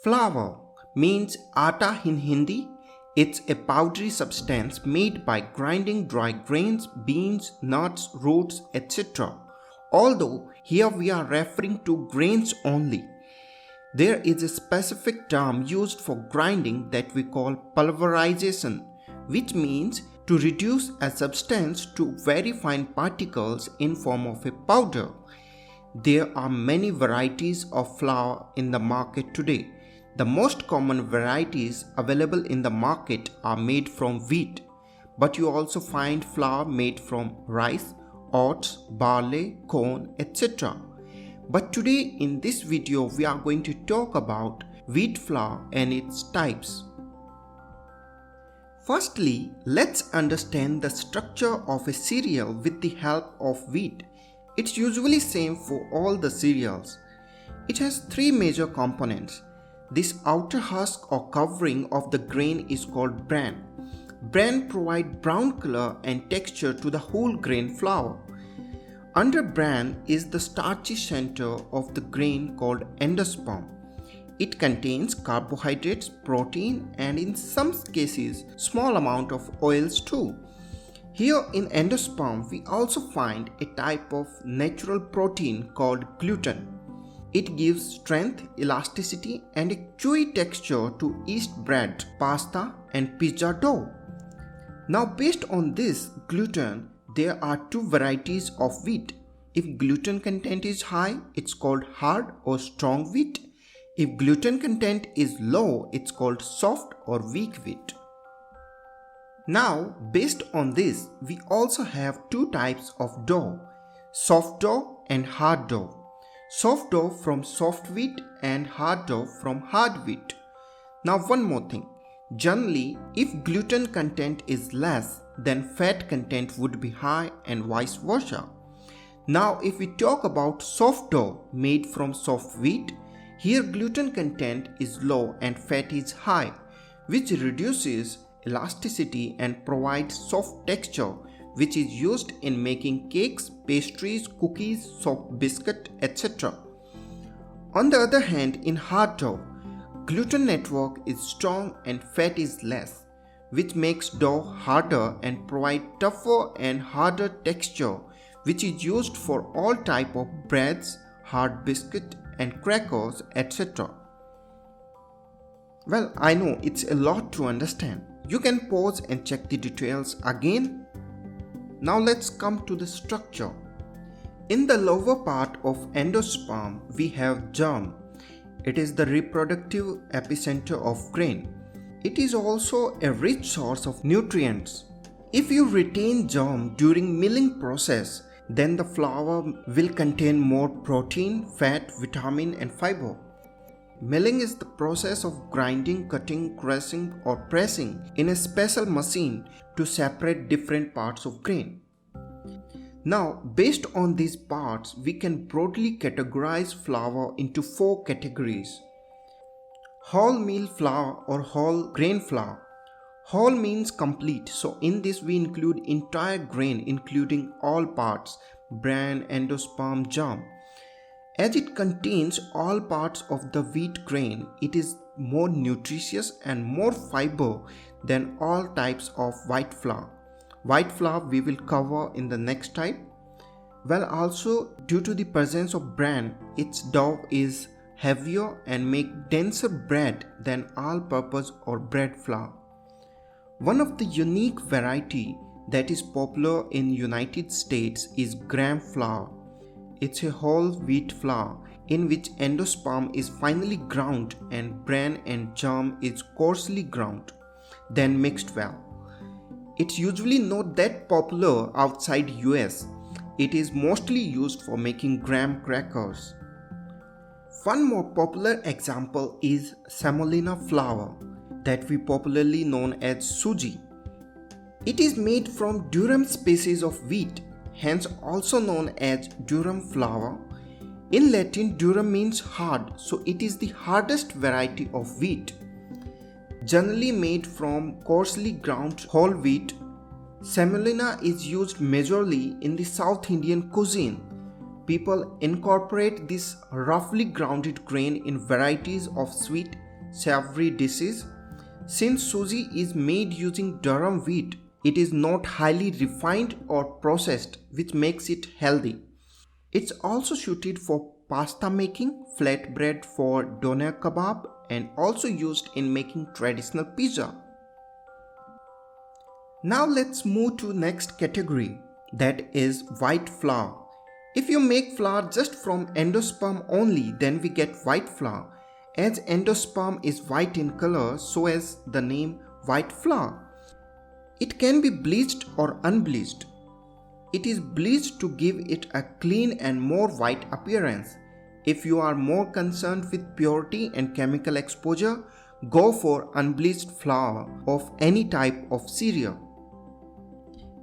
Flour means aata in Hindi. It's a powdery substance made by grinding dry grains, beans, nuts, roots, etc. Although here we are referring to grains only. There is a specific term used for grinding that we call pulverization, which means to reduce a substance to very fine particles in form of a powder. There are many varieties of flour in the market today. The most common varieties available in the market are made from wheat, but you also find flour made from rice, oats, barley, corn, etc. But today in this video we are going to talk about wheat flour and its types. Firstly, let's understand the structure of a cereal with the help of wheat. It's usually same for all the cereals. It has three major components. This outer husk or covering of the grain is called bran. Bran provides brown color and texture to the whole grain flour. Under bran is the starchy center of the grain called endosperm. It contains carbohydrates, protein, and in some cases small amount of oils too. Here in endosperm we also find a type of natural protein called gluten. It gives strength, elasticity, and a chewy texture to yeast bread, pasta, and pizza dough. Now based on this gluten, there are two varieties of wheat. If gluten content is high, it's called hard or strong wheat. If gluten content is low, it's called soft or weak wheat. Now, based on this, we also have two types of dough, soft dough and hard dough. Soft dough from soft wheat and hard dough from hard wheat. Now one more thing. Generally, if gluten content is less, then fat content would be high and vice versa. Now if we talk about soft dough made from soft wheat, here gluten content is low and fat is high, which reduces elasticity and provides soft texture, which is used in making cakes, pastries, cookies, soft biscuit, etc. On the other hand, in hard dough, gluten network is strong and fat is less, which makes dough harder and provide tougher and harder texture, which is used for all type of breads, hard biscuit and crackers, etc. Well, I know it's a lot to understand. You can pause and check the details again. Now let's come to the structure. In the lower part of endosperm, we have germ. It is the reproductive epicenter of grain. It is also a rich source of nutrients. If you retain germ during milling process, then the flour will contain more protein, fat, vitamin and fiber. Milling is the process of grinding, cutting, crushing or pressing in a special machine to separate different parts of grain. Now, based on these parts, we can broadly categorize flour into four categories. Wholemeal flour or whole grain flour. Whole means complete, so in this we include entire grain including all parts, bran, endosperm, germ. As it contains all parts of the wheat grain, it is more nutritious and more fiber than all types of white flour. White flour we will cover in the next type. Well, also due to the presence of bran, its dough is heavier and make denser bread than all-purpose or bread flour. One of the unique variety that is popular in United States is gram flour. It's a whole wheat flour in which endosperm is finely ground and bran and germ is coarsely ground, then mixed well. It's usually not that popular outside US. It is mostly used for making graham crackers. One more popular example is semolina flour that we popularly known as suji. It is made from durum species of wheat, hence also known as durum flour. In Latin, durum means hard, so it is the hardest variety of wheat. Generally made from coarsely ground whole wheat, semolina is used majorly in the South Indian cuisine. People incorporate this roughly grounded grain in varieties of sweet, savory dishes. Since suji is made using durum wheat, it is not highly refined or processed, which makes it healthy. It's also suited for pasta making, flatbread for doner kebab, and also used in making traditional pizza. Now let's move to next category, that is white flour. If you make flour just from endosperm only, then we get white flour. As endosperm is white in color, so as the name white flour. It can be bleached or unbleached. It is bleached to give it a clean and more white appearance. If you are more concerned with purity and chemical exposure, go for unbleached flour of any type of cereal.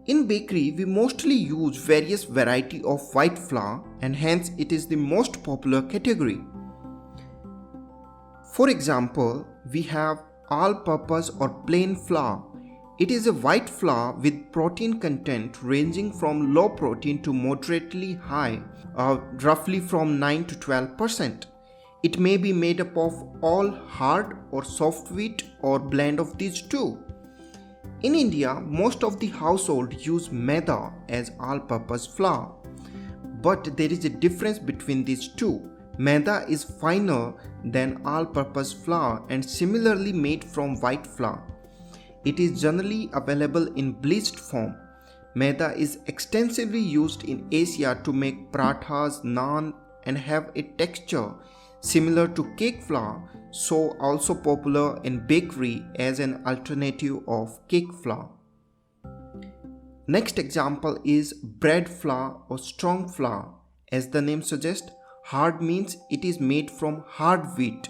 In bakery, we mostly use various variety of white flour and hence it is the most popular category. For example, we have all-purpose or plain flour. It is a white flour with protein content ranging from low protein to moderately high, roughly from 9 to 12%. It may be made up of all hard or soft wheat or blend of these two. In India, most of the household use maida as all-purpose flour. But there is a difference between these two. Maida is finer than all-purpose flour and similarly made from white flour. It is generally available in bleached form. Maida is extensively used in Asia to make parathas, naan, and have a texture similar to cake flour, so also popular in bakery as an alternative of cake flour. Next example is bread flour or strong flour. As the name suggests, hard means it is made from hard wheat.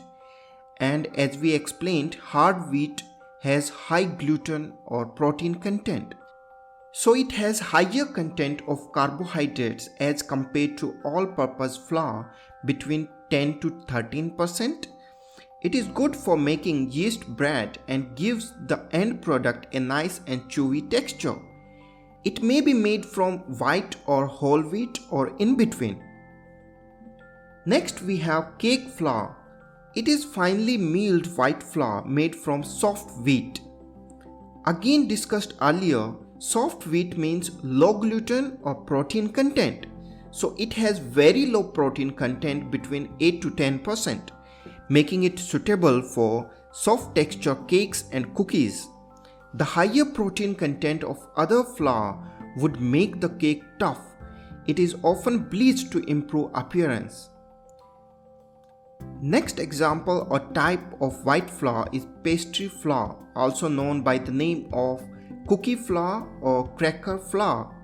And as we explained, hard wheat has high gluten or protein content. So it has higher content of carbohydrates as compared to all-purpose flour between 10 to 13%. It is good for making yeast bread and gives the end product a nice and chewy texture. It may be made from white or whole wheat or in between. Next we have cake flour. It is finely milled white flour made from soft wheat. Again discussed earlier, soft wheat means low gluten or protein content. So it has very low protein content between 8 to 10%, making it suitable for soft texture cakes and cookies. The higher protein content of other flour would make the cake tough. It is often bleached to improve appearance. Next example or type of white flour is pastry flour, also known by the name of cookie flour or cracker flour.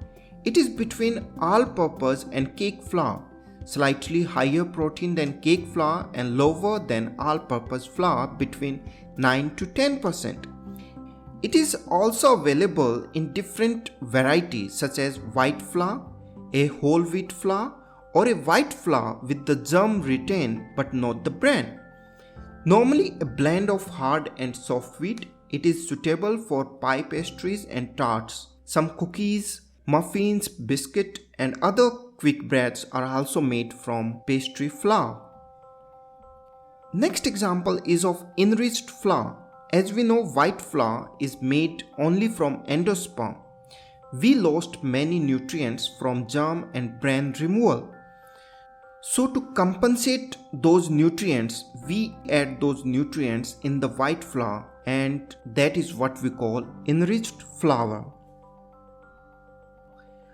It is between all-purpose and cake flour, slightly higher protein than cake flour and lower than all-purpose flour between 9 to 10%. It is also available in different varieties such as white flour, a whole wheat flour, or a white flour with the germ retained but not the bran. Normally a blend of hard and soft wheat, it is suitable for pie pastries and tarts. Some cookies, muffins, biscuit and other quick breads are also made from pastry flour. Next example is of enriched flour. As we know, white flour is made only from endosperm. We lost many nutrients from germ and bran removal. So to compensate those nutrients, we add those nutrients in the white flour, and that is what we call enriched flour.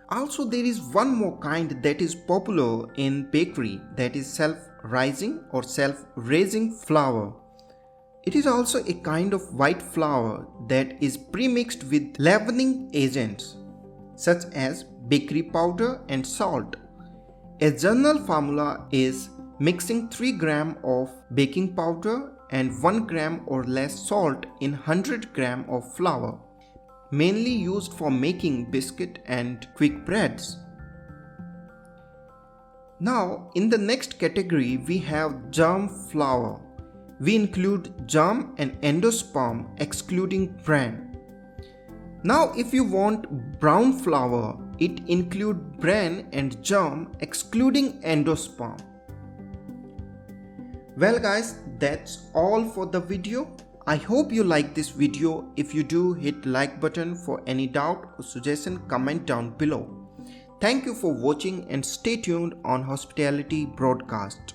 Also, there is one more kind that is popular in bakery, that is self-rising or self-raising flour. It is also a kind of white flour that is pre-mixed with leavening agents such as bakery powder and salt. A general formula is mixing 3 grams of baking powder and 1 gram or less salt in 100 grams of flour, mainly used for making biscuit and quick breads. Now, in the next category, we have germ flour. We include germ and endosperm excluding bran. Now, if you want brown flour, it includes bran and germ excluding endosperm. Well guys, that's all for the video. I hope you like this video. If you do, hit like button. For any doubt or suggestion, comment down below. Thank you for watching and stay tuned on Hospitality Broadcast.